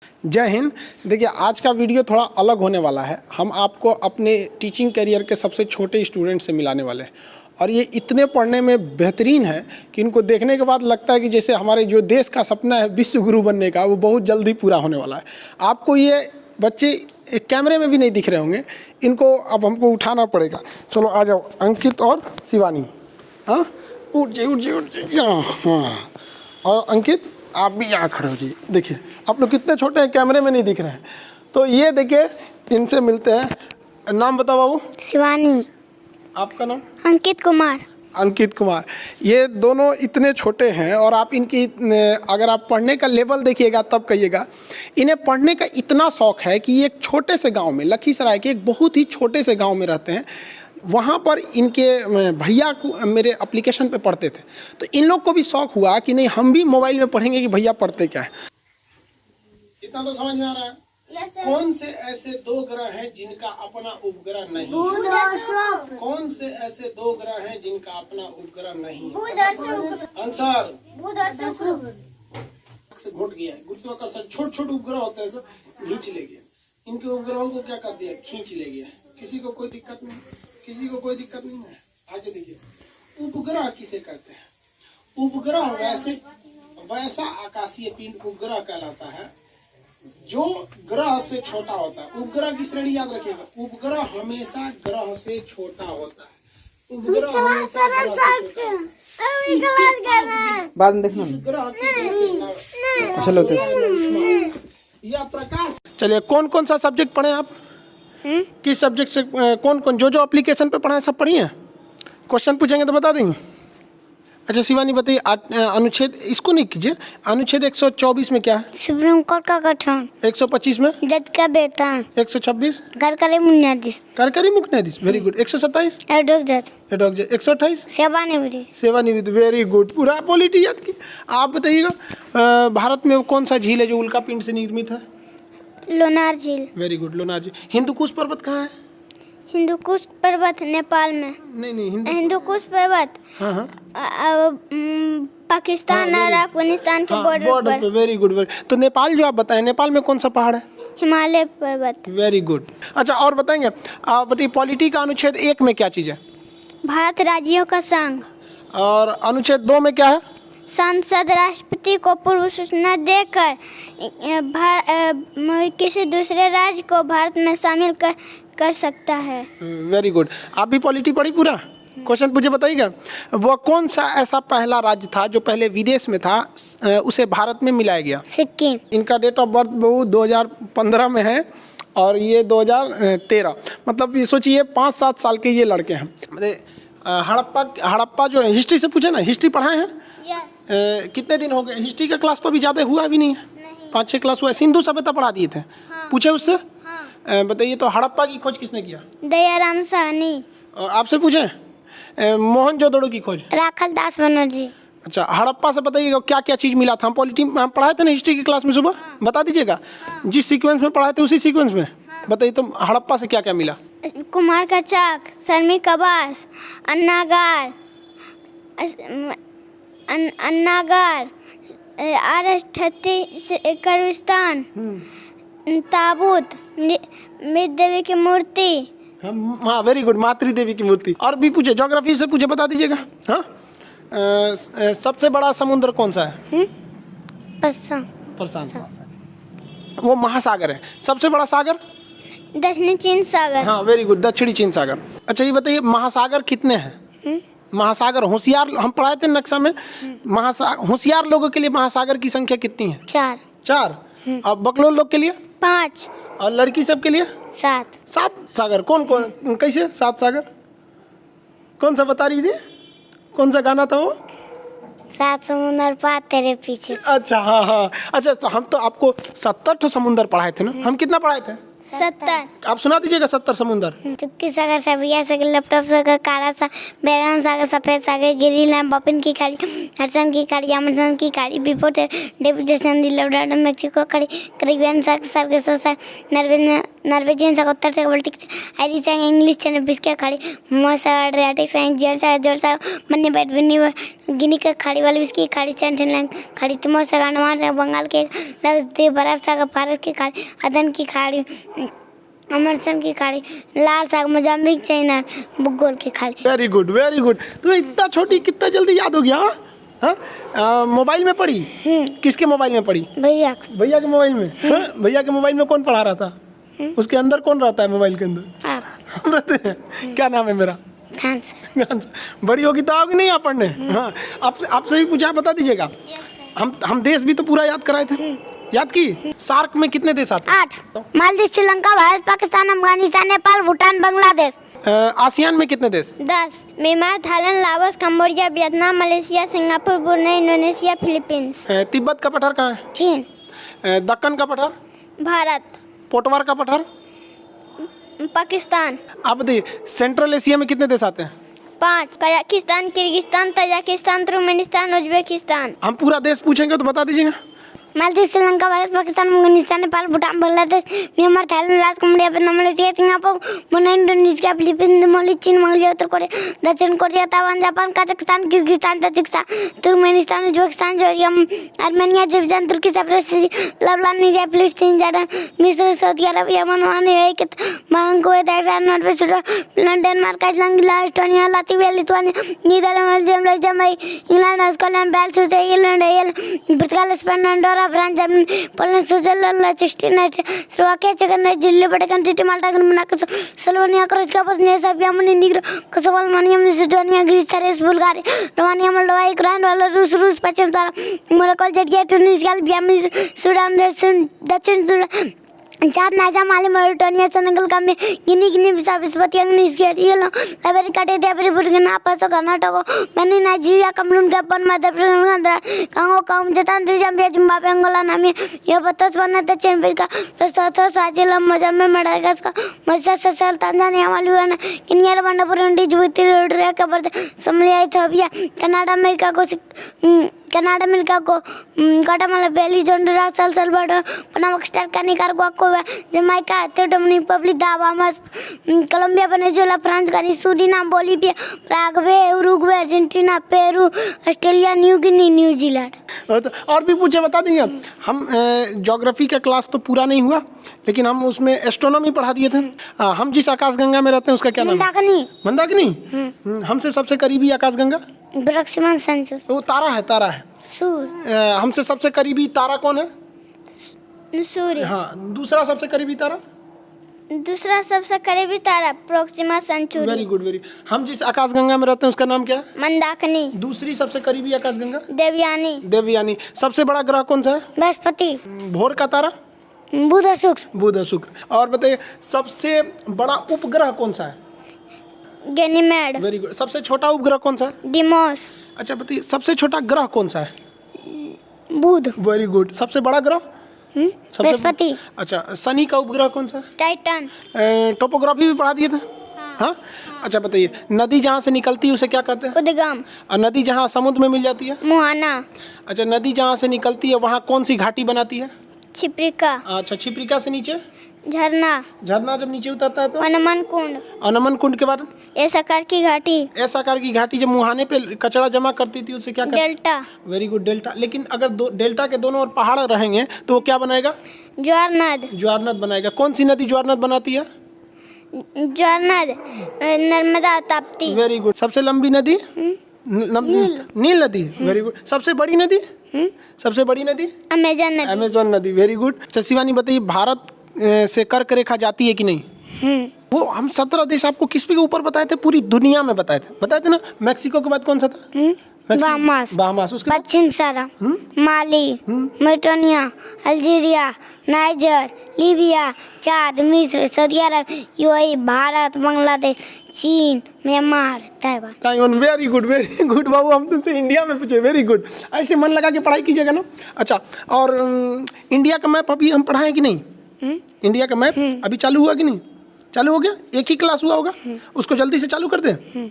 जय हिंद। देखिए, आज का वीडियो थोड़ा अलग होने वाला है। हम आपको अपने टीचिंग करियर के सबसे छोटे स्टूडेंट से मिलाने वाले हैं और ये इतने पढ़ने में बेहतरीन है कि इनको देखने के बाद लगता है कि जैसे हमारे जो देश का सपना है विश्व गुरु बनने का, वो बहुत जल्दी पूरा होने वाला है। आपको ये बच्चे एक कैमरे में भी नहीं दिख रहे होंगे, इनको अब हमको उठाना पड़ेगा। चलो आ जाओ, अंकित और शिवानी। हाँ, उठ जाइए यहाँ। हाँ, और अंकित आप भी यहाँ खड़े हो जाइए। देखिए, आप लोग कितने छोटे हैं, कैमरे में नहीं दिख रहे हैं। तो ये देखिए, इनसे मिलते हैं। नाम बताओ बाबू। शिवानी। आपका नाम? अंकित कुमार। अंकित कुमार। ये दोनों इतने छोटे हैं और आप इनकी अगर आप पढ़ने का लेवल देखिएगा तब कहिएगा। इन्हें पढ़ने का इतना शौक है कि ये एक छोटे से गांव में, लखीसराय के एक बहुत ही छोटे से गांव में रहते हैं। वहाँ पर इनके भैया को मेरे एप्लीकेशन पे पढ़ते थे, तो इन लोग को भी शौक हुआ कि नहीं, हम भी मोबाइल में पढ़ेंगे कि भैया पढ़ते क्या है। इतना तो समझ में आ रहा है। कौन से ऐसे दो ग्रह हैं जिनका अपना उपग्रह नहीं है? कौन से ऐसे दो ग्रह हैं जिनका अपना उपग्रह नहीं है? आंसर से घुट गया है। गुरुत्वाकर्षण छोटे छोटे उपग्रह होते हैं, सब खींच ले गया। इनके उपग्रहों को क्या कर दिया? खींच ले गया। किसी को कोई दिक्कत नहीं, किसी को कोई दिक्कत नहीं है। आगे देखिए, उपग्रह किसे कहते हैं? उपग्रह वैसा आकाशीय पिंड उपग्रह कहलाता है जो ग्रह से छोटा होता है। उपग्रह की श्रेणी याद रखिएगा, उपग्रह हमेशा ग्रह से छोटा होता है। उपग्रह हमेशा ग्रह से छोटा है। बाद में देखना। चलो या प्रकाश। चलिए, कौन कौन सा सब्जेक्ट पढ़े आप? किस सब्जेक्ट से कौन कौन जो एप्लीकेशन पे पढ़ा है सब पढ़ी है? क्वेश्चन पूछेंगे तो बता देंगे। अच्छा शिवानी बताइए, अनुच्छेद इसको नहीं कीजिए। अनुच्छेद 124 में क्या है? सुप्रीम कोर्ट का गठन। 125 में जज का वेतन। 126 सरकारी बुनियादी। कार्यकारी मुख्य न्यायाधीश, वेरी गुड। 127 एडहॉक जज। 128 सेवानिवृत्ति। सेवानिवृत्ति, वेरी गुड। पूरा पॉलिटी याद की। आप बताइएगा, भारत में कौन सा झील है जो उल्का पिंड से निर्मित है? लोनार झील। वेरी गुड, लोनार झील। हिंदुकुश पर्वत कहाँ है? हिंदुकुश पर्वत नेपाल में। नहीं, हिंदुकुश पर्वत हाँ पाकिस्तान और अफगानिस्तान के बॉर्डर पे। Very good, very. तो नेपाल जो आप बताएं, नेपाल में कौन सा पहाड़ है? हिमालय पर्वत। Very good. अच्छा, और बताएंगे आप बताइए, पॉलिटी का अनुच्छेद 1 में क्या चीज़ है? भारत राज्यों का संघ। और अनुच्छेद 2 में क्या है? संसद राष्ट्रपति को पूर्व सूचना देकर किसी दूसरे राज्य को भारत में शामिल कर सकता है। Very good. आप भी पॉलिटी पढ़ी पूरा? क्वेश्चन पूछे, बताइएगा। वो कौन सा ऐसा पहला राज्य था जो पहले विदेश में था, उसे भारत में मिलाया गया? सिक्किम। इनका डेट ऑफ बर्थ 2015 में है और ये 2013, मतलब ये सोचिए 5-7 साल के ये लड़के हैं। हड़प्पा जो हिस्ट्री से पूछे ना, हिस्ट्री पढ़ाए हैं? यस। कितने दिन हो गए? हिस्ट्री का क्लास तो अभी ज़्यादा हुआ भी नहीं है, 5-6 क्लास हुआ है। सिंधु सभ्यता पढ़ा दिए थे। हाँ। पूछे उससे? हाँ। बताइए, तो हड़प्पा की खोज किसने किया? दयाराम साहनी। और आपसे पूछे मोहनजोदड़ो की खोज? राखल दास बनर्जी। अच्छा, हड़प्पा से बताइएगा क्या क्या चीज़ मिला था? हम पॉलिटी हम पढ़ाए थे ना हिस्ट्री की क्लास में सुबह। हाँ। बता दीजिएगा। हाँ। जिस सीक्वेंस में पढ़ाए थे उसी सीक्वेंस में। हाँ। बताइए, तो हड़प्पा से क्या क्या मिला? कुमार का चाक, श्रमिक आवास, अन्नागार, कब्रिस्तान, ताबूत, मृत देवी की मूर्ति। हाँ, वेरी गुड, मातृ देवी की मूर्ति। और भी पूछे, ज्योग्राफी से पूछे, बता दीजिएगा। हाँ, सबसे बड़ा समुद्र कौन सा है? प्रशांत। वो महासागर है। सबसे बड़ा सागर? दक्षिणी चीन सागर। हाँ, वेरी गुड, दक्षिणी चीन सागर। अच्छा, ये बताइए, महासागर कितने हैं? महासागर होशियार, हम पढ़ाए थे नक्शा में। होशियार लोगों के लिए महासागर की संख्या कितनी है? 4। और बकलोल लोग के लिए? 5। और लड़की सब के लिए? 7। 7 सागर। कौन कौन, कैसे 7 सागर? कौन सा बता रही थी? कौन सा गाना था वो? 7 समुंदर पार तेरे पीछे। अच्छा, हाँ। अच्छा, तो हम तो आपको 70 समुंदर पढ़ाए थे ना। हम कितना पढ़ाए थे? 70। आप सुना दीजिएगा 70 समुंदर। चुटकी सागर, सबिया सागर, लैपटॉप सागर, काला सागर, बैरान सागर, सफेद सागर, गिरीलैंड, बपिन की खाड़ी, हरसन की खाड़ी, अमेजन की खाड़ी, बिफोर डेविड जैसन, लवडाडा, मेक्सिको खाड़ी, करीबियन सागर, सर्गेसो सागर, नॉर्वेजियन सा उत्तर से बाल्टिक आयरिश सा इंग्लिश से बिस के खाड़ी मोसा एड्रियाटिक सा जर्स सा जोर सा मन्ने बैठ बिन्नी गिनी के खाड़ी वाली बिस्की खाड़ी सेंट्रल खाड़ी तिमोर सा अंडमान सा बंगाल के लक्षद्वीप बर्फ सा फारस की खाड़ी अदन की खाड़ी अमरसन की खाड़ी लाल साग मोजाम्बिक चाइना बुगोल की खाड़ी। Very good very good. तुम्हें इतना छोटी कितना जल्दी याद हो गया? हाँ, मोबाइल में पढ़ी? किसके मोबाइल में पढ़ी? भैया के मोबाइल में। हाँ? भैया के मोबाइल में कौन पढ़ा रहा था? उसके अंदर कौन रहता है मोबाइल के अंदर? आप हम रहते हैं। क्या नाम है मेरा? खान सर। बड़ी होगी तो आओगी नहीं आप पढ़ने? हाँ, आपसे भी पूछा, बता दीजिएगा। हम देश भी तो पूरा याद कराए थे, याद की? सार्क में कितने देश आते हैं? 8 मालदीव श्रीलंका भारत पाकिस्तान अफगानिस्तान नेपाल भूटान बांग्लादेश। आसियान में कितने देश? 10 Myanmar Thailand Laos Cambodia Vietnam Malaysia Singapore Brunei Indonesia Philippines. Tibet का पठार कहाँ है? चीन। दक्कन का पठार? भारत। पोटवार का पठार? पाकिस्तान। आप बताइए सेंट्रल एशिया में कितने देश आते हैं? 5 Kazakhstan Kyrgyzstan Tajikistan Turkmenistan Uzbekistan. हम पूरा देश पूछेंगे तो बता दीजिएगा। Maldives Sri Lanka Bharat Pakistan Afghanistan Nepal Bhutan Bangladesh Myanmar Thailand Laos Cambodia Vietnam Malaysia Singapore Brunei Indonesia Philippines Mauritius चीन मंगोलिया उत्तर कोरिया दक्षिण Korea Taiwan Japan Kazakhstan Kyrgyzstan Tajikistan Turkmenistan Uzbekistan Georgia Armenia Azerbaijan तुर्की साइप्रस लेबनान निजर फिलिस्तीन जॉर्डन मिस्र Saudi Arabia Yemen Oman UAE Kuwait Iran Norway Switzerland Denmark Iceland Greenland Estonia Latvia Lithuania Netherlands Belgium Luxembourg England Scotland Wales Ireland पुर्तगाल Spain Andorra France Germany Poland Switzerland लिechtenstein Slovakia चेक Delhi Vatican city Malta Monaco Slovenia Croatia Bosnia Serbia Montenegro Kosovo Albania Macedonia Greece Thrace Bulgaria Romania Moldova Ukraine Belarus रूस पश्चिम Morocco जर्जिया Tunisia Albania Sudan दक्षिण Sudan चार Niger Mali Mauritania Senegal Gambia Guinea Bissau स्वातिया निजरिया Liberia काटेरिया Burkina Faso Karnataka Benin Nigeria Cameroon Gabon Madhya प्रदेश Congo Zambia Zambia Zimbabwe Angola Namibia Botswana दक्षिण Africa Lesotho Swaziland Mozambique Madagascar Mauritius Seychelles Tanzania Maldives Kenya Rwanda Burundi Djibouti Eritrea Cape Verde Somalia Ethiopia Canada America को Guatemala Belize Honduras El Salvador Panama Costa Nicaragua Cuba Jamaica Dominican Republic Bahamas Colombia Venezuela France गानी Suriname Bolivia Paraguay Uruguay Argentina Peru Australia New Guinea New Zealand. और भी पूछे बता देंगे। हम geography का class तो पूरा नहीं हुआ लेकिन हम उसमें एस्ट्रोनॉमी पढ़ा दिए थे। हम जिस आकाशगंगा में रहते हैं उसका क्या नाम है? मंदाकिनी। हमसे सबसे करीबी आकाशगंगा प्रोक्सिमा सेंचुरी। वो तारा है सूर्य। हमसे सबसे करीबी तारा कौन है? सूर्य। हाँ, दूसरा सबसे करीबी तारा प्रोक्सिमा सेंचुरी। वेरी गुड हम जिस आकाशगंगा में रहते हैं उसका नाम क्या है? मंदाकिनी। दूसरी सबसे करीबी आकाशगंगा? देवयानी। सबसे बड़ा ग्रह कौन सा है? बृहस्पति। भोर का तारा? बुध और शुक्र। और बताइए सबसे बड़ा उपग्रह कौन सा है? गैनीमेड। Very good. सबसे छोटा उपग्रह कौन सा है? डिमोस। अच्छा बताइए सबसे छोटा ग्रह कौन सा है? बुध। Very good. सबसे बड़ा ग्रह? बृहस्पति। अच्छा शनि का उपग्रह कौन सा है? टाइटन। टोपोग्राफी भी पढ़ा दिए थे। हाँ? अच्छा बताइए नदी जहाँ से निकलती है उसे क्या कहते हैं? उद्गम। और नदी जहाँ समुद्र में मिल जाती है? मुहाना। अच्छा नदी जहाँ से निकलती है वहाँ कौन सी घाटी बनाती है? छिप्रिका। अच्छा छिप्रिका से नीचे? झरना जब नीचे उतरता है तो? अनमन कुंड के बाद? ऐसा आकार की घाटी। जब मुहाने पे कचरा जमा करती थी उसे क्या कहते हैं? डेल्टा। Very good delta. लेकिन अगर डेल्टा के दोनों ओर पहाड़ रहेंगे तो वो क्या बनाएगा? ज्वार नद बनाएगा। कौन सी नदी ज्वार नद बनाती है? नर्मदा ताप्ती। Very good. सबसे लंबी नदी? नील नदी। Very good. सबसे बड़ी नदी? अमेज़न नदी। Very good. अच्छा शिवानी बताइए भारत से कर्क रेखा जाती है कि नहीं? वो हम 17 देश आपको किस के ऊपर बताए थे? पूरी दुनिया में बताए थे ना। मैक्सिको के बाद कौन सा था? बहामास। उसके पश्चिम सहारा माली मॉरिटानिया अल्जीरिया नाइजर लीबिया चाद मिस्र सऊदी अरब यूएई भारत बांग्लादेश चीन म्यांमार ताइवान। वेरी गुड बाबू। हम तुमसे इंडिया में पूछे। Very good. ऐसे मन लगा के पढ़ाई कीजिएगा ना। अच्छा और इंडिया का मैप अभी हम पढ़ाएं कि नहीं? इंडिया का मैप अभी चालू हुआ कि नहीं? चालू हो गया। एक ही क्लास हुआ होगा। उसको जल्दी से चालू कर दें।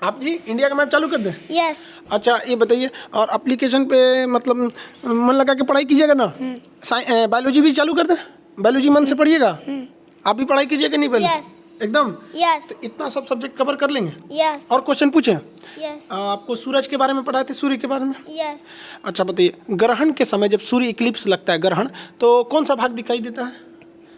आप जी इंडिया का मैप चालू कर दें। यस। अच्छा ये बताइए और एप्लीकेशन पे मतलब मन लगा के पढ़ाई कीजिएगा ना। बायोलॉजी भी चालू कर दें। बायोलॉजी मन से पढ़िएगा। आप भी पढ़ाई कीजिएगा नहीं पहले? Yes. एकदम Yes. इतना सब सब्जेक्ट कवर कर लेंगे? Yes. और क्वेश्चन पूछे? Yes. आपको सूरज के बारे में पढ़ाए थे, सूर्य के बारे में? Yes. अच्छा बताइए, ग्रहण के समय जब सूर्य इक्लिप्स लगता है, ग्रहण, तो कौन सा भाग दिखाई देता है?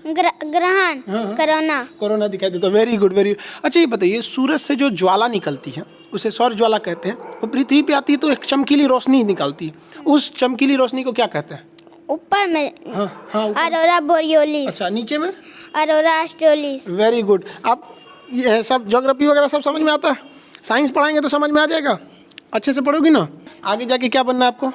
ग्रहण, कोरोना। कोरोना दिखाई देता है। Very good, very. अच्छा ये बताइए, सूरज से जो ज्वाला निकलती है उसे सौर ज्वाला कहते हैं। वो पृथ्वी पे आती है तो एक चमकीली रोशनी निकलती है, उस चमकीली रोशनी को क्या कहते हैं? ऊपर में हाँ हाँ, अरोरा बोरियोलिस। अच्छा, नीचे में? Aurora australis. Very good. आप ये सब ज्योग्राफी वगैरह सब समझ में आता है? साइंस पढ़ाएंगे तो समझ में आ जाएगा? अच्छे से पढ़ोगी ना? आगे जाके क्या बनना है आपको?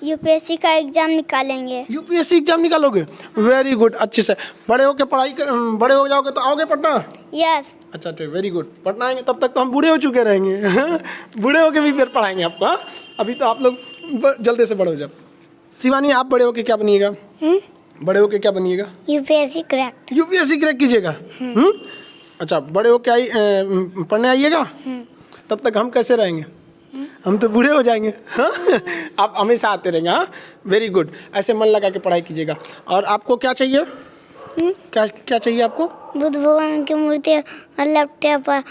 यूपीएससी का एग्जाम निकालेंगे। यूपीएससी एग्जाम निकालोगे? वेरी गुड, अच्छे से। बड़े होके बड़े हो जाओगे तो आओगे पटना? यस। अच्छा ठीक, वेरी गुड। पटना आएंगे तब तक तो हम बूढ़े हो चुके रहेंगे। बूढ़े होके भी फिर पढ़ाएंगे आपको। हाँ? अभी तो आप लोग जल्दी से बड़े हो जाओ। शिवानी, आप बड़े होके क्या बनिएगा? बड़े होके क्या बनिएगा? UPSC crack. यूपीएससी क्रैक कीजिएगा? अच्छा, बड़े होके पढ़ने आइएगा? तब तक हम कैसे रहेंगे? हम तो बूढ़े हो जाएंगे। हाँ? आप हमेशा आते रहेंगे। हाँ, वेरी गुड। ऐसे मन लगा के पढ़ाई कीजिएगा। और आपको क्या चाहिए? क्या क्या चाहिए आपको? बुद्ध भगवान की मूर्ति और लैपटॉप और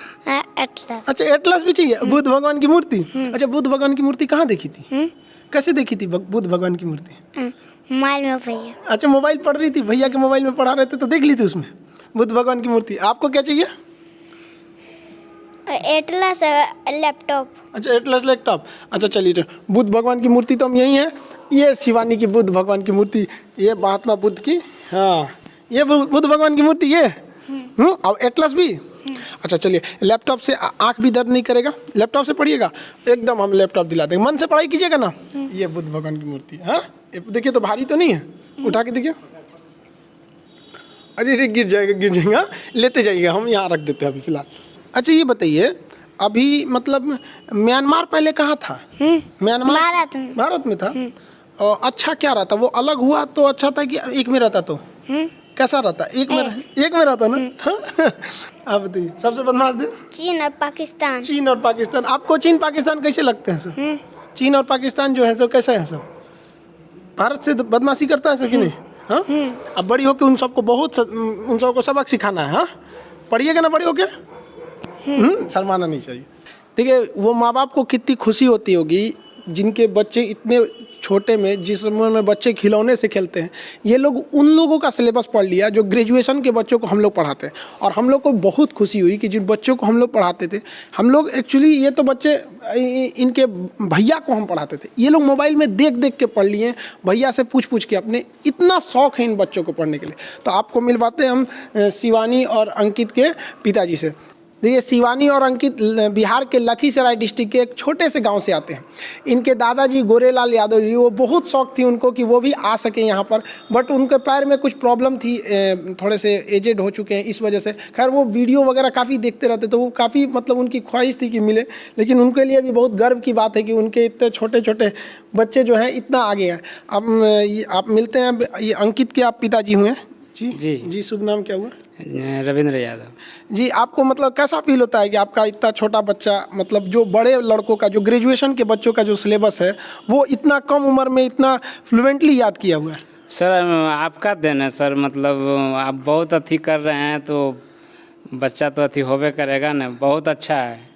एटलस। अच्छा, एटलस भी चाहिए? बुद्ध भगवान की मूर्ति? अच्छा, बुद्ध भगवान की मूर्ति कहाँ देखी थी? कैसे देखी थी बुद्ध भगवान की मूर्ति? मोबाइल में भैया। अच्छा, मोबाइल पढ़ रही थी, भैया के मोबाइल में पढ़ा रहे थे तो देख ली थी उसमें बुद्ध भगवान की मूर्ति। आपको क्या चाहिए? Atlas laptop. अच्छा, एटलस लैपटॉप। अच्छा चलिए, तो बुद्ध भगवान की मूर्ति तो हम यही है। ये शिवानी की बुद्ध भगवान की मूर्ति, ये महात्मा बुद्ध की, हाँ ये बुद्ध भगवान की मूर्ति ये। और एटलस भी। अच्छा चलिए, लैपटॉप से आंख भी दर्द नहीं करेगा? लैपटॉप से पढ़िएगा एकदम, हम लैपटॉप दिला देंगे। मन से पढ़ाई कीजिएगा ना। ये बुद्ध भगवान की मूर्ति। हाँ, देखिए तो भारी तो नहीं है, उठा के देखिए। अरे गिर जाएगा। हाँ? लेते जाइएगा, हम यहाँ रख देते हैं अभी फिलहाल। अच्छा ये बताइए, अभी मतलब म्यांमार पहले कहाँ था? म्यांमार भारत में था। और अच्छा क्या रहता? वो अलग हुआ तो अच्छा था कि एक में रहता तो कैसा रहता? एक में रहता ना? हाँ? आप बताइए, सबसे बदमाश देश? चीन और पाकिस्तान। चीन और पाकिस्तान। आपको चीन पाकिस्तान कैसे लगते हैं सर? चीन और पाकिस्तान जो है सो कैसा है सर? भारत से बदमाशी करता है सर कि नहीं? हाँ, अब बड़ी होके उन सबको सबक सिखाना है। हाँ, पढ़िएगा ना बड़ी होके? शर्माना नहीं चाहिए। देखिए, वो माँ बाप को कितनी खुशी होती होगी जिनके बच्चे इतने छोटे में, जिस उम्र में बच्चे खिलौने से खेलते हैं, ये लोग उन लोगों का सिलेबस पढ़ लिया जो ग्रेजुएशन के बच्चों को हम लोग पढ़ाते हैं। और हम लोग को बहुत खुशी हुई कि जिन बच्चों को हम लोग पढ़ाते थे, हम लोग एक्चुअली ये तो बच्चे इनके भैया को हम पढ़ाते थे, ये लोग मोबाइल में देख देख के पढ़ लिए, भैया से पूछ के अपने। इतना शौक है इन बच्चों को पढ़ने के लिए। तो आपको मिलवाते हैं हम शिवानी और अंकित के पिताजी से। देखिए, शिवानी और अंकित बिहार के लखीसराय डिस्ट्रिक्ट के एक छोटे से गांव से आते हैं। इनके दादाजी गोरेलाल यादव जी, वो बहुत शौक थी उनको कि वो भी आ सके यहाँ पर, बट उनके पैर में कुछ प्रॉब्लम थी, थोड़े से एजेड हो चुके हैं, इस वजह से। खैर, वो वीडियो वगैरह काफ़ी देखते रहते, तो वो काफ़ी मतलब उनकी ख्वाहिश थी कि मिले। लेकिन उनके लिए भी बहुत गर्व की बात है कि उनके इतने छोटे छोटे बच्चे जो हैं इतना आगे हैं। अब आप मिलते हैं। ये अंकित के आप पिताजी हुए? जी, शुभ नाम क्या हुआ? रविंद्र यादव। जी, आपको मतलब कैसा फील होता है कि आपका इतना छोटा बच्चा, मतलब जो बड़े लड़कों का, जो ग्रेजुएशन के बच्चों का जो सिलेबस है, वो इतना कम उम्र में इतना फ्लुएंटली याद किया हुआ है? सर, आपका देन है सर, मतलब आप बहुत अथी कर रहे हैं तो बच्चा तो अथी होबे करेगा ना। बहुत अच्छा है।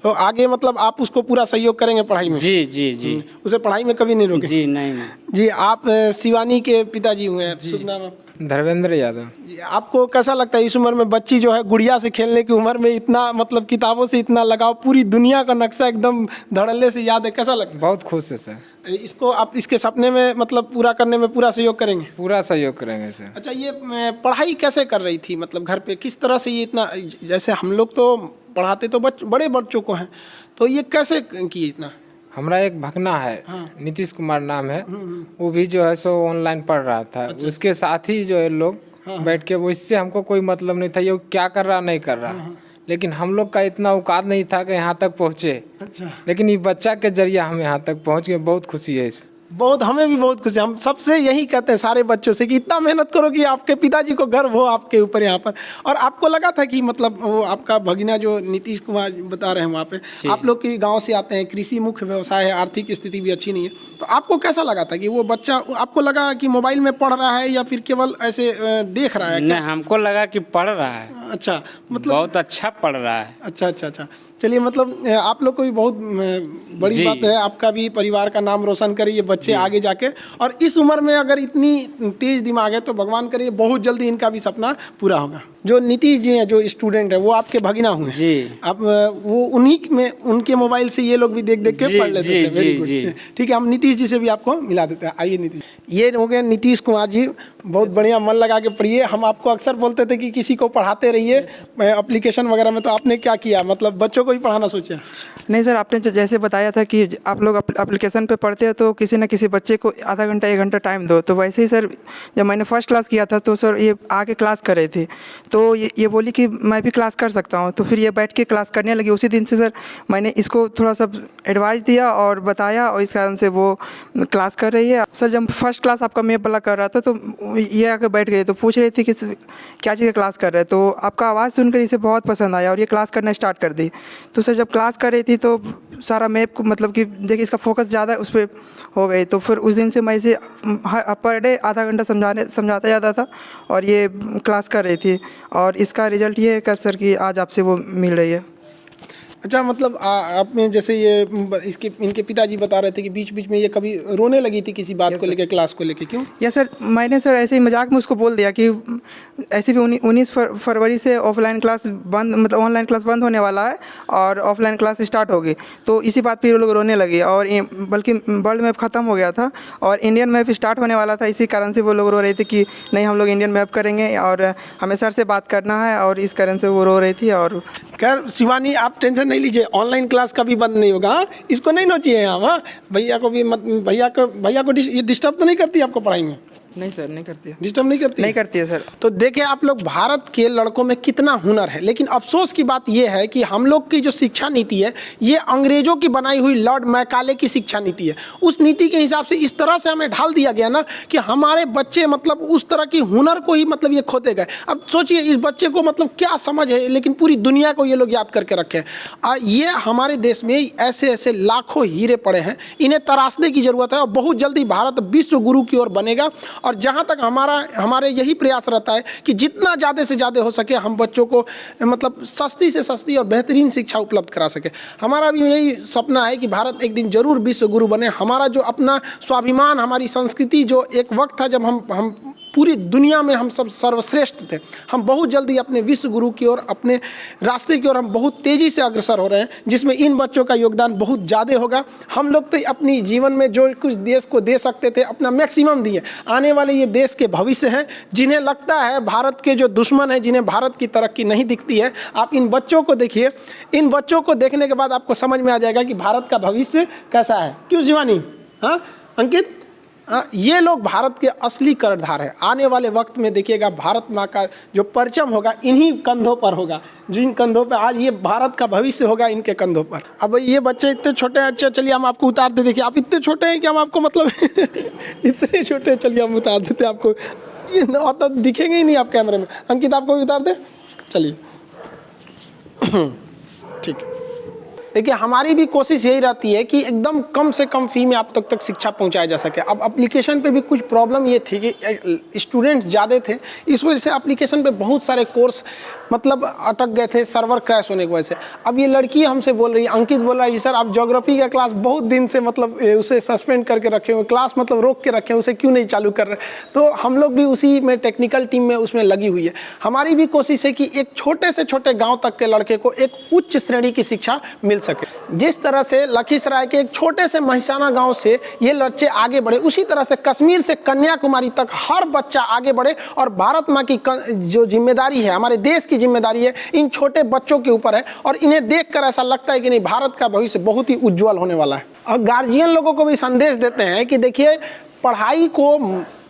तो आगे मतलब आप उसको पूरा सहयोग करेंगे पढ़ाई में? जी। उसे पढ़ाई में कभी नहीं रोके? जी नहीं। जी, आप शिवानी के पिताजी हुए हैं। शुभ नाम आपका? धर्मेंद्र यादव। आपको कैसा लगता है इस उम्र में बच्ची जो है गुड़िया से खेलने की उम्र में इतना मतलब किताबों से इतना लगाव, पूरी दुनिया का नक्शा एकदम धड़ल्ले से याद है, कैसा लगता है? बहुत खुश है सर। इसको आप इसके सपने में मतलब पूरा करने में पूरा सहयोग करेंगे? पूरा सहयोग करेंगे सर। अच्छा, ये पढ़ाई कैसे कर रही थी, मतलब घर पे किस तरह से ये इतना, जैसे हम लोग तो पढ़ाते तो बड़े बच्चों को हैं, तो ये कैसे किए इतना? हमारा एक भगना है, नीतीश कुमार नाम है, वो भी जो है सो ऑनलाइन पढ़ रहा था। अच्छा। उसके साथ ही जो है लोग बैठ के, वो इससे हमको कोई मतलब नहीं था ये क्या कर रहा नहीं कर रहा, लेकिन हम लोग का इतना औकात नहीं था कि यहाँ तक पहुँचे। अच्छा। लेकिन ये बच्चा के जरिए हम यहाँ तक पहुँच गए, बहुत खुशी है इसमें। बहुत, हमें भी बहुत खुशी, हम सबसे यही कहते हैं सारे बच्चों से कि इतना मेहनत करो कि आपके पिताजी को गर्व हो आपके ऊपर यहाँ पर। और आपको लगा था कि मतलब वो आपका भगिना जो नीतीश कुमार बता रहे हैं वहाँ पे, आप लोग के गांव से आते हैं, कृषि मुख्य व्यवसाय है, आर्थिक स्थिति भी अच्छी नहीं है, तो आपको कैसा लगा था कि वो बच्चा, आपको लगा कि मोबाइल में पढ़ रहा है या फिर केवल ऐसे देख रहा है? नहीं, हमको लगा कि पढ़ रहा है। अच्छा, मतलब बहुत अच्छा पढ़ रहा है। अच्छा अच्छा अच्छा, चलिए, मतलब आप लोग को भी बहुत बड़ी बात है, आपका भी परिवार का नाम रोशन करे ये बच्चे आगे जाके। और इस उम्र में अगर इतनी तेज दिमाग है तो भगवान करे बहुत जल्दी इनका भी सपना पूरा होगा। जो नीतीश जी हैं, जो स्टूडेंट है, वो आपके भगिना हुए जी। आप वो उन्हीं में, उनके मोबाइल से ये लोग भी देख देख के पढ़ लेते थे। वेरी गुड, ठीक है, हम नीतीश जी से भी आपको मिला देते हैं। आइए नीतीश, ये हो गए नीतीश कुमार जी, बहुत बढ़िया, मन लगा के पढ़िए। हम आपको अक्सर बोलते थे कि किसी को पढ़ाते रहिए एप्लीकेशन वगैरह में, तो आपने क्या किया, मतलब बच्चों को ही पढ़ाना सोचा? नहीं सर, आपने जैसे बताया था कि आप लोग एप्लीकेशन पे पढ़ते हो तो किसी न किसी बच्चे को आधा घंटा 1 घंटा टाइम दो। तो वैसे ही सर, जब मैंने फर्स्ट क्लास किया था तो सर ये आके क्लास कर रही थी, तो ये बोली कि मैं भी क्लास कर सकता हूँ। तो फिर ये बैठ के क्लास करने लगी। उसी दिन से सर मैंने इसको थोड़ा सा एडवाइस दिया और बताया, और इस कारण से वो क्लास कर रही है। सर जब फर्स्ट क्लास आपका मैप वाला कर रहा था तो ये आके बैठ गई, तो पूछ रही थी कि क्या चीज़ का क्लास कर रहे हैं। तो आपका आवाज़ सुनकर इसे बहुत पसंद आया और ये क्लास करना स्टार्ट कर दी। तो सर जब क्लास कर रही थी तो सारा मैप को, मतलब कि देखिए इसका फोकस ज़्यादा उस पर हो गई। तो फिर उस दिन से मैं इसे पर डे आधा घंटा समझाता जाता था और ये क्लास कर रही थी। और इसका रिजल्ट ये है कि सर कि आज आपसे वो मिल रही है। अच्छा, मतलब आपने जैसे ये इनके पिताजी बता रहे थे कि बीच बीच में ये कभी रोने लगी थी किसी बात को लेकर, क्लास को लेकर, क्यों? या सर मैंने सर ऐसे ही मजाक में उसको बोल दिया कि ऐसे भी 19 फरवरी से ऑफलाइन क्लास बंद, मतलब ऑनलाइन क्लास बंद होने वाला है और ऑफलाइन क्लास स्टार्ट होगी। तो इसी बात पे ये लोग रोने लगे, और बल्कि वर्ल्ड मैप ख़त्म हो गया था और इंडियन मैप स्टार्ट होने वाला था। इसी कारण से वो लोग रो रहे थे कि नहीं, हम लोग इंडियन मैप करेंगे और हमें सर से बात करना है, और इस कारण से वो रो रही थी। और खैर शिवानी, आप टेंशन नहीं लीजिए, ऑनलाइन क्लास कभी बंद नहीं होगा। इसको नहीं नोचिए हम। हाँ, भैया को भी मत, भैया को ये डिस्टर्ब तो नहीं करती आपको पढ़ाई में? नहीं सर, नहीं करती है। डिस्टर्ब नहीं करती? नहीं करती है सर। तो देखिए आप लोग, भारत के लड़कों में कितना हुनर है, लेकिन अफसोस की बात यह है कि हम लोग की जो शिक्षा नीति है ये अंग्रेजों की बनाई हुई लॉर्ड मैकाले की शिक्षा नीति है। उस नीति के हिसाब से इस तरह से हमें ढाल दिया गया ना कि हमारे बच्चे मतलब उस तरह की हुनर को ही मतलब ये खोते गए। अब सोचिए इस बच्चे को मतलब क्या समझ है, लेकिन पूरी दुनिया को ये लोग याद करके रखे हैं। ये हमारे देश में ऐसे ऐसे लाखों हीरे पड़े हैं, इन्हें तराशने की जरूरत है और बहुत जल्दी भारत विश्व गुरु की ओर बनेगा। और जहाँ तक हमारे यही प्रयास रहता है कि जितना ज़्यादा से ज़्यादा हो सके हम बच्चों को मतलब सस्ती से सस्ती और बेहतरीन शिक्षा उपलब्ध करा सके। हमारा भी यही सपना है कि भारत एक दिन जरूर विश्व गुरु बने। हमारा जो अपना स्वाभिमान, हमारी संस्कृति, जो एक वक्त था जब हम पूरी दुनिया में हम सब सर्वश्रेष्ठ थे, हम बहुत जल्दी अपने विश्व गुरु की ओर, अपने रास्ते की ओर हम बहुत तेज़ी से अग्रसर हो रहे हैं, जिसमें इन बच्चों का योगदान बहुत ज़्यादा होगा। हम लोग तो अपनी जीवन में जो कुछ देश को दे सकते थे अपना मैक्सिमम दिए। आने वाले ये देश के भविष्य हैं, जिन्हें लगता है भारत के जो दुश्मन हैं, जिन्हें भारत की तरक्की नहीं दिखती है, आप इन बच्चों को देखिए। इन बच्चों को देखने के बाद आपको समझ में आ जाएगा कि भारत का भविष्य कैसा है। क्यों शिवानी? हाँ अंकित, ये लोग भारत के असली कर्णधार हैं। आने वाले वक्त में देखिएगा भारत माँ का जो परचम होगा इन्हीं कंधों पर होगा, जिन कंधों पर आज ये भारत का भविष्य होगा, इनके कंधों पर। अब ये बच्चे इतने छोटे हैं। अच्छा चलिए हम आपको उतार दे। देखिए आप इतने छोटे हैं कि हम आपको मतलब इतने छोटे हैं, चलिए हम उतार देते आपको। ये तो दिखेंगे ही नहीं आप कैमरे में। अंकित आपको भी उतार दे, चलिए ठीक। देखिए हमारी भी कोशिश यही रहती है कि एकदम कम से कम फी में आप तक शिक्षा पहुंचाया जा सके। अब एप्लीकेशन पे भी कुछ प्रॉब्लम ये थी कि स्टूडेंट ज़्यादा थे, इस वजह से एप्लीकेशन पे बहुत सारे कोर्स मतलब अटक गए थे सर्वर क्रैश होने की वजह से। अब ये लड़की हमसे बोल रही है, अंकित बोल रहा है, सर आप ज्योग्राफी का क्लास बहुत दिन से मतलब उसे सस्पेंड करके रखे हुए, क्लास मतलब रोक के रखे हैं, उसे क्यों नहीं चालू कर रहे। तो हम लोग भी उसी में टेक्निकल टीम में उसमें लगी हुई है। हमारी भी कोशिश है कि एक छोटे से छोटे गाँव तक के लड़के को एक उच्च श्रेणी की शिक्षा मिल सके। जिस तरह से लखीसराय के एक छोटे से महिसाना गांव से ये बच्चे आगे बढ़े, उसी तरह से कश्मीर से कन्याकुमारी तक हर बच्चा आगे बढ़े। और भारत माँ की जो जिम्मेदारी है, हमारे देश की जिम्मेदारी है, इन छोटे बच्चों के ऊपर है। और इन्हें देखकर ऐसा लगता है कि नहीं, भारत का भविष्य बहुत ही उज्जवल होने वाला है। और गार्जियन लोगों को भी संदेश देते हैं कि देखिए पढ़ाई को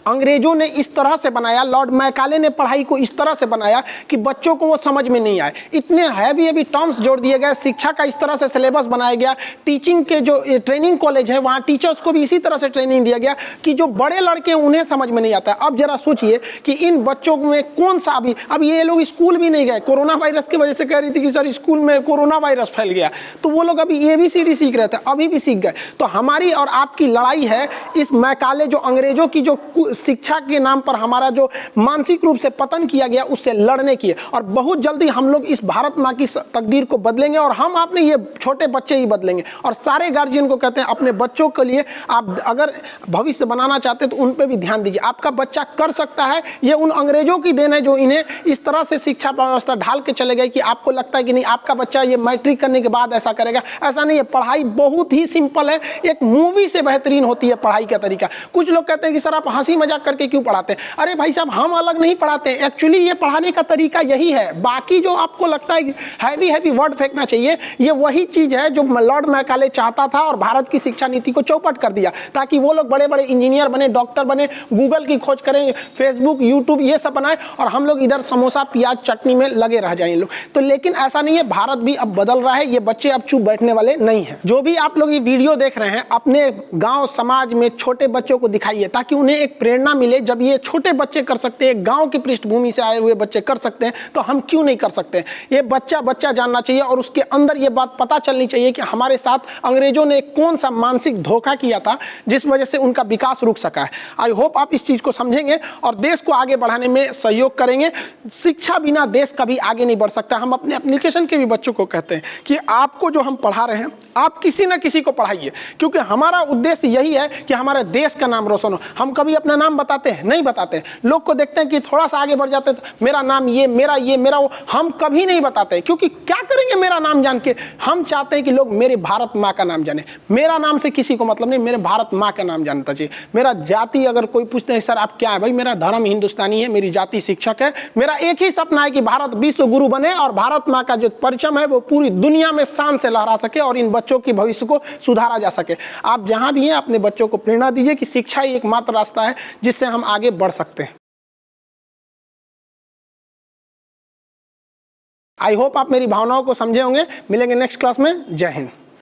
अंग्रेजों ने इस तरह से बनाया, लॉर्ड मैकाले ने पढ़ाई को इस तरह से बनाया कि बच्चों को वो समझ में नहीं आए। इतने हैवी टर्म्स जोड़ दिए गए, शिक्षा का इस तरह से सिलेबस बनाया गया, टीचिंग के जो ट्रेनिंग कॉलेज है वहाँ टीचर्स को भी इसी तरह से ट्रेनिंग दिया गया कि जो बड़े लड़के उन्हें समझ में नहीं आता है। अब जरा सोचिए कि इन बच्चों में कौन सा अब ये लोग स्कूल भी नहीं गए, कोरोना वायरस की वजह से कह रही थी कि सर स्कूल में कोरोना वायरस फैल गया, तो वो लोग अभी ABCD सीख रहे थे, अभी भी सीख गए। तो हमारी और आपकी लड़ाई है इस मैकाले जो अंग्रेजों की जो शिक्षा के नाम पर हमारा जो मानसिक रूप से पतन किया गया उससे लड़ने की है। और बहुत जल्दी हम लोग इस भारत माँ की तकदीर को बदलेंगे और हम अपने ये छोटे बच्चे ही बदलेंगे। और सारे गार्जियन को कहते हैं अपने बच्चों के लिए आप अगर भविष्य बनाना चाहते हैं तो उन पर भी ध्यान दीजिए। आपका बच्चा कर सकता है, ये उन अंग्रेजों की देन है जो इन्हें इस तरह से शिक्षा व्यवस्था ढाल के चले गए कि आपको लगता है कि नहीं आपका बच्चा ये मैट्रिक करने के बाद ऐसा करेगा। ऐसा नहीं है, पढ़ाई बहुत ही सिंपल है, एक मूवी से बेहतरीन होती है पढ़ाई का तरीका। कुछ लोग कहते हैं कि सर आप हंसी मजाक करके क्यों पढ़ाते हैं? अरे भाई साहब हम अलग नहीं पढ़ाते हैं, एक्चुअली ये पढ़ाने का तरीका यही है। बाकी जो आपको लगता है हैवी वर्ड फेंकना चाहिए, ये वही चीज है जो लॉर्ड मैकाले चाहता था और भारत की शिक्षा नीति को चौपट कर दिया ताकि वो लोग बड़े बड़े इंजीनियर बने, डॉक्टर बने, गूगल की खोज करें, फेसबुक यूट्यूब ये सब बनाए और हम लोग इधर समोसा प्याज चटनी में लगे रह जाएं लोग। तो लेकिन ऐसा नहीं है, भारत भी अब बदल रहा है, ये बच्चे अब चुप बैठने वाले नहीं हैं। जो भी आप लोग ये वीडियो देख रहे हैं अपने गांव समाज में छोटे बच्चों को दिखाइए ताकि उन्हें एक प्रेरणा मिले। जब ये छोटे बच्चे कर सकते हैं, गांव की पृष्ठभूमि से आए हुए बच्चे कर सकते हैं, तो हम क्यों नहीं कर सकते? ये बच्चा जानना चाहिए और उसके अंदर ये बात पता चलनी चाहिए कि हमारे साथ अंग्रेजों ने कौन सा मानसिक धोखा किया था जिस वजह से उनका विकास रुक सका है। आई होप आप इस चीज को समझेंगे और देश को आगे बढ़ाने में सहयोग करेंगे। शिक्षा बिना देश कभी आगे नहीं बढ़ सकता। हम अपने एप्लीकेशन के भी बच्चों को कहते हैं कि आपको जो हम पढ़ा रहे हैं आप किसी न किसी को पढ़ाइए, क्योंकि हमारा उद्देश्य यही है कि हमारे देश का नाम रोशन हो। हम कभी अपना नाम बताते हैं? नहीं बताते। लोग को देखते हैं कि थोड़ा सा आगे बढ़ जाते हैं तो मेरा नाम ये, मेरा वो, हम कभी नहीं बताते, क्योंकि क्या करेंगे मेरा नाम जान के? हम चाहते हैं कि लोग मेरे भारत माँ का नाम जाने। मेरा नाम से किसी को मतलब नहीं, मेरे भारत माँ का नाम जानना चाहिए। मेरा जाति अगर कोई पूछते हैं सर आप क्या है, भाई मेरा धर्म हिंदुस्तानी है, मेरी जाति शिक्षक है। मेरा एक ही सपना है कि भारत विश्व गुरु बने और भारत माँ का जो परचम है वो पूरी दुनिया में शान से लहरा सके और इन बच्चों की भविष्य को सुधारा जा सके। आप जहां भी हैं अपने बच्चों को प्रेरणा दीजिए कि शिक्षा ही एकमात्र रास्ता है जिससे हम आगे बढ़ सकते हैं। आई होप आप मेरी भावनाओं को समझे होंगे। मिलेंगे नेक्स्ट क्लास में। जय हिंद।